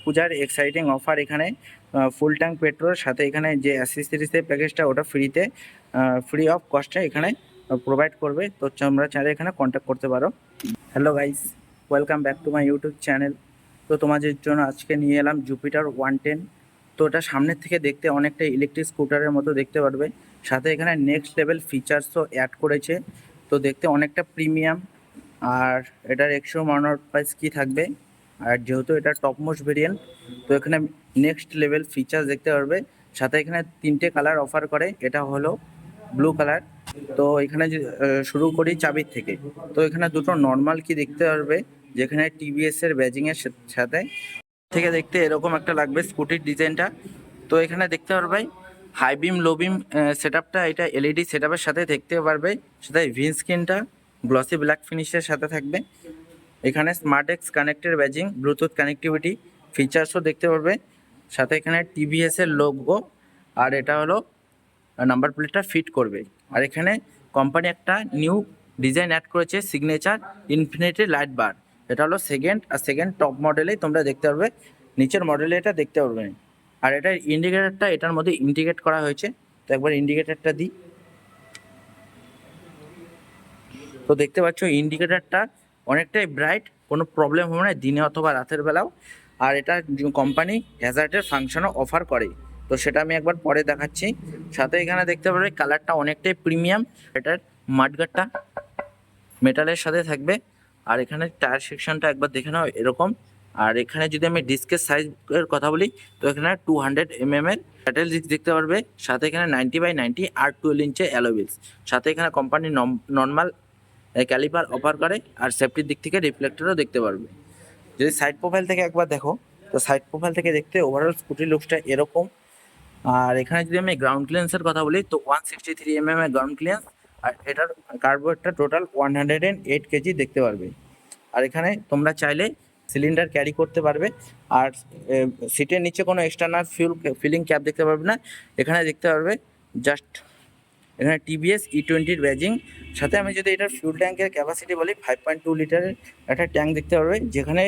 পূজার exciting offer এখানে full tank petrol সাথে এখানে যে অ্যাসেসরিজের প্যাকেজটা ওটা ফ্রি অফ কস্টে এখানে প্রোভাইড করবে। তো তোমরা চাইলে এখানে কন্ট্যাক্ট করতে পারো। Hello guys, welcome back to my YouTube channel. তো তোমাদের জন্য আজকে নিয়ে এলাম জুপিটার 110। তো এটা সামনের থেকে দেখতে অনেকটা ইলেকট্রিক স্কুটারের মতো দেখতে পারবে, সাথে এখানে নেক্সট লেভেল ফিচার্সও অ্যাড করেছে। তো দেখতে অনেকটা প্রিমিয়াম। আর এটার এক্সো মানার প্রাইস কী থাকবে, আর যেহেতু এটা টপ মোস্ট ভেরিয়েন্ট, তো এখানে নেক্সট লেভেল ফিচার্স দেখতে পারবে। সাথে এখানে 3টে কালার অফার করে, এটা হলো ব্লু কালার। তো এখানে শুরু করি চাবির থেকে। তো এখানে দুটো নর্মাল কি দেখতে পারবে, যেখানে টিভিএস এর ব্যাজিংয়ের সাথে থেকে দেখতে এরকম একটা লাগবে স্কুটির ডিজাইনটা। তো এখানে দেখতে পারবে হাই বিম লো বিম সেটআপটা, এটা এলইডি সেটআপের সাথে দেখতে পারবে। সাথে ভিন স্ক্রিনটা গ্লসি ব্ল্যাক ফিনিশের সাথে থাকবে। এখানে স্মার্ট এক্স কানেক্টের ব্যাজিং, ব্লুটুথ কানেক্টিভিটি ফিচার্সও দেখতে পারবে। সাথে এখানে টিভিএস এর লোগো, আর এটা হলো নাম্বার প্লেটটা ফিট করবে। আর এখানে কোম্পানি একটা নিউ ডিজাইন অ্যাড করেছে, সিগনেচার ইনফিনিটি লাইট বার। এটা হলো সেকেন্ড টপ মডেলেই তোমরা দেখতে পারবে, নিচের মডেলে এটা দেখতে পারবে। আর এটার ইন্ডিকেটারটা এটার মধ্যে ইন্ডিকেট করা হয়েছে। তো একবার ইন্ডিকেটারটা দিই। তো দেখতে পাচ্ছ ইন্ডিকেটারটা অনেকটাই ব্রাইট, কোনো প্রবলেম হবে না দিনে অথবা রাতের বেলাও। আর এটা কোম্পানি হ্যাজার্ডের ফাংশনও অফার করে, তো সেটা আমি একবার পরে দেখাচ্ছি। সাথে এখানে দেখতে পারবে কালারটা অনেকটাই প্রিমিয়াম। এটার মাডগার্ডটা মেটালের সাথে থাকবে। আর এখানে টায়ার সেকশনটা একবার দেখে নাও এরকম। আর এখানে যদি আমি ডিস্কের সাইজের কথা বলি, তো এখানে 200 mm এর প্যাটেল ডিস্ক দেখতে পারবে। সাথে এখানে 90/90 আর 12 ইঞ্চের অ্যালয় হুইলস। সাথে এখানে কোম্পানি নর্মাল ক্যালিপার অফার করে। আর সেফটির দিক থেকে রিফ্লেক্টরও দেখতে পারবে। যদি সাইড প্রোফাইল থেকে একবার দেখো, তো সাইড প্রোফাইল থেকে দেখতে ওভারঅল স্কুটি লুকসটা এরকম। আর এখানে যদি আমি গ্রাউন্ড ক্লিয়ারেন্সের কথা বলি, তো 163 mm এর গ্রাউন্ড ক্লিয়ারেন্স। আর এটার কার্বোরেটটা টোটাল 108 কেজি দেখতে পারবে। আর এখানে তোমরা চাইলে সিলিন্ডার ক্যারি করতে পারবে। আর সিটের নিচে কোনো এক্সটার্নাল ফিলিং ক্যাপ দেখতে পারবে না। এখানে দেখতে পারবে জাস্ট এখানে টিভিএস E20 ব্যাজিং। সাথে আমি যদি এটার ফিউল ট্যাঙ্কের ক্যাপাসিটি বলি, 5.2 লিটারের একটা ট্যাঙ্ক দেখতে পারবে, যেখানে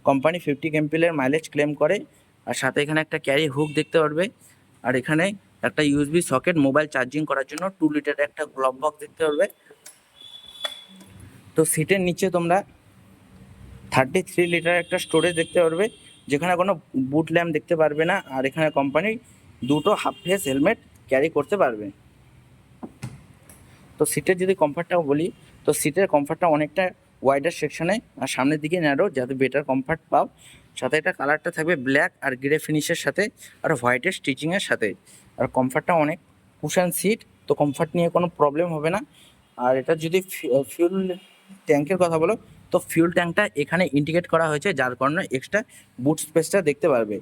কোম্পানি 50 এমপিএর মাইলেজ ক্লেম করে। আর সাথে এখানে একটা ক্যারি হুক দেখতে পারবে। আর এখানে একটা ইউএসবি সকেট মোবাইল চার্জিং করার জন্য 2 লিটারের একটা গ্লোভ বক্স দেখতে পারবে। তো সিটের নিচে তোমরা 33 লিটার একটা স্টোরেজ দেখতে পারবে, যেখানে কোনো বুট ল্যাম্প দেখতে পারবে না। আর এখানে কোম্পানি দুটো হাফ ফেস হেলমেট ক্যারি করতে পারবে। তো সিটের যদি কমফর্টটাও বলি, তো সিটের কমফর্টটা অনেকটা ওয়াইডার সেকশনে আর সামনের দিকে ন্যারো, যাতে বেটার কমফর্ট পাও। সাথে এটা কালারটা থাকবে ব্ল্যাক আর গ্রে ফিনিশের সাথে, আর হোয়াইটের স্টিচিংয়ের সাথে। আর কমফর্টটা অনেক কুশন সিট, তো কমফর্ট নিয়ে কোনো প্রবলেম হবে না। আর এটা যদি ফিউল ট্যাঙ্কের কথা বলো, তো ফিউল ট্যাঙ্কটা এখানে ইন্ডিকেট করা হয়েছে, যার কারণে এক্সট্রা বুট স্পেসটা দেখতে পারবে।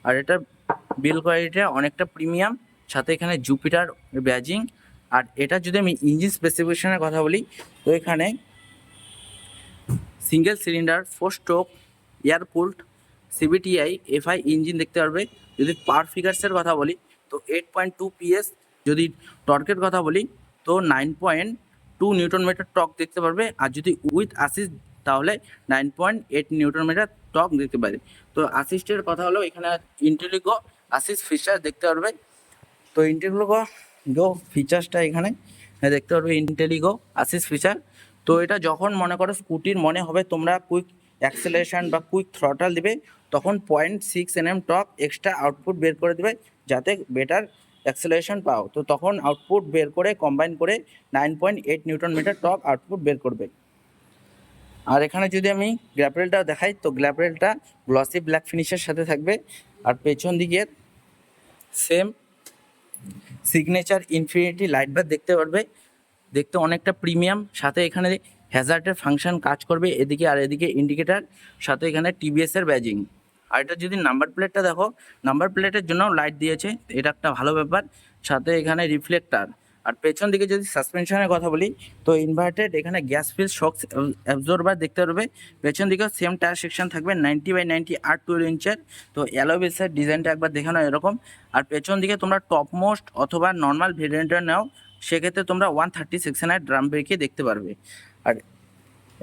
আর এটার বিল কোয়ালিটিটা অনেকটা প্রিমিয়াম, সাথে এখানে জুপিটার ব্যাজিং। আর এটা যদি আমি ইঞ্জিন স্পেসিফিকেশনের কথা বলি, তো এখানে single cylinder 4 stroke air cooled CBTI FI engine দেখতে পারবে। যদি পাওয়ার ফিগার্সের কথা বলি, তো 8.2 PS। যদি টর্কের কথা বলি, তো 9.2 নিউটন মিটার টর্ক দেখতে পারবে। আর যদি উইথ অ্যাসিস্ট, তাহলে 9.8 নিউটন মিটার টর্ক দেখতে পারে। তো অ্যাসিস্টের কথা হলো এখানে ইন্টেলিগো অ্যাসিস্ট ফিচার দেখতে পারবে। তো ইন্টেলিগো ফিচার্সটা এখানে দেখতে পারবে, ইন্টেলিগো অ্যাসিস্ট ফিচার। তো এটা যখন মনে করো স্কুটির মনে হবে তোমরা কুইক অ্যাক্সেলারেশন বা কুইক থ্রটাল দিবে, তখন 0.6 nm টর্ক এক্সট্রা আউটপুট বের করে দেবে, যাতে বেটার অ্যাক্সেলারেশন পাও। তো তখন আউটপুট বের করে কম্বাইন করে 9.8 নিউটন মিটার টর্ক আউটপুট বের করবে। আর এখানে যদি আমি গ্ল্যাপরেলটা দেখাই, তো গ্ল্যাপরেলটা গ্লসি ব্ল্যাক ফিনিশের সাথে থাকবে। আর পেছন দিকে সেম সিগনেচার ইনফিনিটি লাইট বার দেখতে পারবে, দেখতে অনেকটা প্রিমিয়াম। সাথে এখানে হ্যাজার্ডের ফাংশন কাজ করবে এদিকে, আর এদিকে ইন্ডিকেটার, সাথে এখানে টিভিএস এর ব্যাজিং। আর এটা যদি নাম্বার প্লেটটা দেখো, নাম্বার প্লেটের জন্য লাইট দিয়েছে, এটা একটা ভালো ব্যাপার। সাথে এখানে রিফ্লেক্টার। আর পেছন দিকে যদি সাসপেনশনের কথা বলি, তো ইনভার্টেড এখানে গ্যাস ফিল শক অ্যাবজর্বার দেখতে পারবে। পেছন দিকেও সেম টায়ার সেকশন থাকবে 90/90 আর 12 ইঞ্চের। তো অ্যালোবেসের ডিজাইনটা একবার দেখে নাও এরকম। আর পেছন দিকে তোমরা টপ মোস্ট অথবা নর্মাল ভেরিয়েন্টের নাও, সেক্ষেত্রে তোমরা 130 সেকশনের ড্রাম ব্রেকই দেখতে পারবে। আর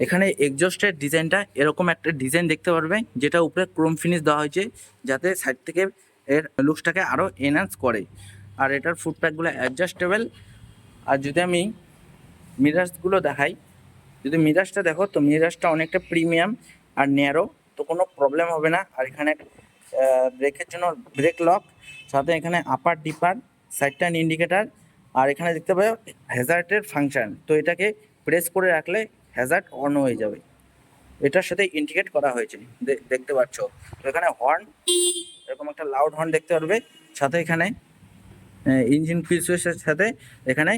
এখানে এক্সজস্টের ডিজাইনটা এরকম একটা ডিজাইন দেখতে পারবে, যেটা উপরে ক্রোম ফিনিশ দেওয়া হয়েছে, যাতে সাইড থেকে এর লুকসটাকে আরও এনহ্যান্স করে। আর এটার ফুট প্যাকগুলো অ্যাডজাস্টেবল। আর যদি আমি মিরার্সগুলো দেখাই, যদি মিরার্সটা দেখো, তো মিরার্সটা অনেকটা প্রিমিয়াম আর ন্যারো, তো কোনো প্রবলেম হবে না। আর এখানে ব্রেকের জন্য ব্রেক লক, সাথে এখানে আপার ডিপার, সাইড টার্ন ইন্ডিকেটার, আর এখানে দেখতে পাবে হ্যাজার্ডের ফাংশন। তো এটাকে প্রেস করে রাখলে হ্যাজার্ড অন হয়ে যাবে, এটার সাথে ইন্ডিকেট করা হয়েছে, দেখতে পাচ্ছ। তো এখানে হর্ন, এরকম একটা লাউড হর্ন দেখতে পারবে, সাথে এখানে ইঞ্জিন ফিউজের সাথে এখানে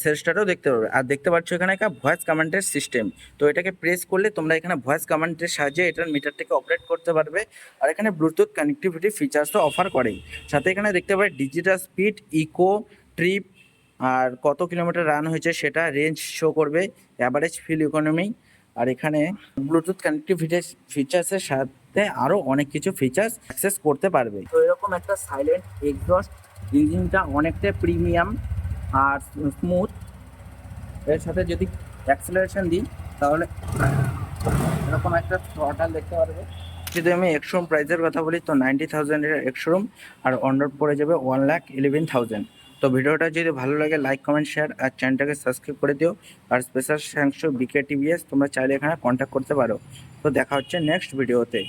সেলস্টারও দেখতে পারবে। আর দেখতে পাচ্ছ এখানে একটা ভয়েস কমান্ডের সিস্টেম। তো এটাকে প্রেস করলে তোমরা এখানে ভয়েস কমান্ডের সাহায্যে এটার মিটারটাকে অপারেট করতে পারবে। আর এখানে ব্লুটুথ কানেক্টিভিটি ফিচার্সও অফার করে। সাথে এখানে দেখতে পাবে ডিজিটাল স্পিড, ইকো, ট্রিপ, আর কত কিলোমিটার রান হয়েছে সেটা, রেঞ্জ শো করবে, অ্যাভারেজ ফিল ইকোনমি। আর এখানে ব্লুটুথ কানেক্টিভিটি ফিচার্সের সাথে আরও অনেক কিছু ফিচার্স অ্যাক্সেস করতে পারবে। তো এরকম একটা সাইলেন্ট এক্সস্ট, ইঞ্জিনটা অনেকটা প্রিমিয়াম আর স্মুথ। এর সাথে যদি অ্যাক্সেলারেশন দিই তাহলে এরকম একটা থ্রটাল দেখতে পারবে। যদি আমি এক্সশোরুম প্রাইসের কথা বলি, তো 90,000 এক্সশোরুম, আর অন রোড পড়ে যাবে 1,11,000। তো ভিডিওটা যদি ভালো লাগে লাইক, কমেন্ট, শেয়ার, আর চ্যানেলটাকে সাবস্ক্রাইব করে দিও। আর special thanks to BK TVS, তোমরা চাইলে এখানে কন্ট্যাক্ট করতে পারো। তো দেখা হচ্ছে নেক্সট ভিডিওতে।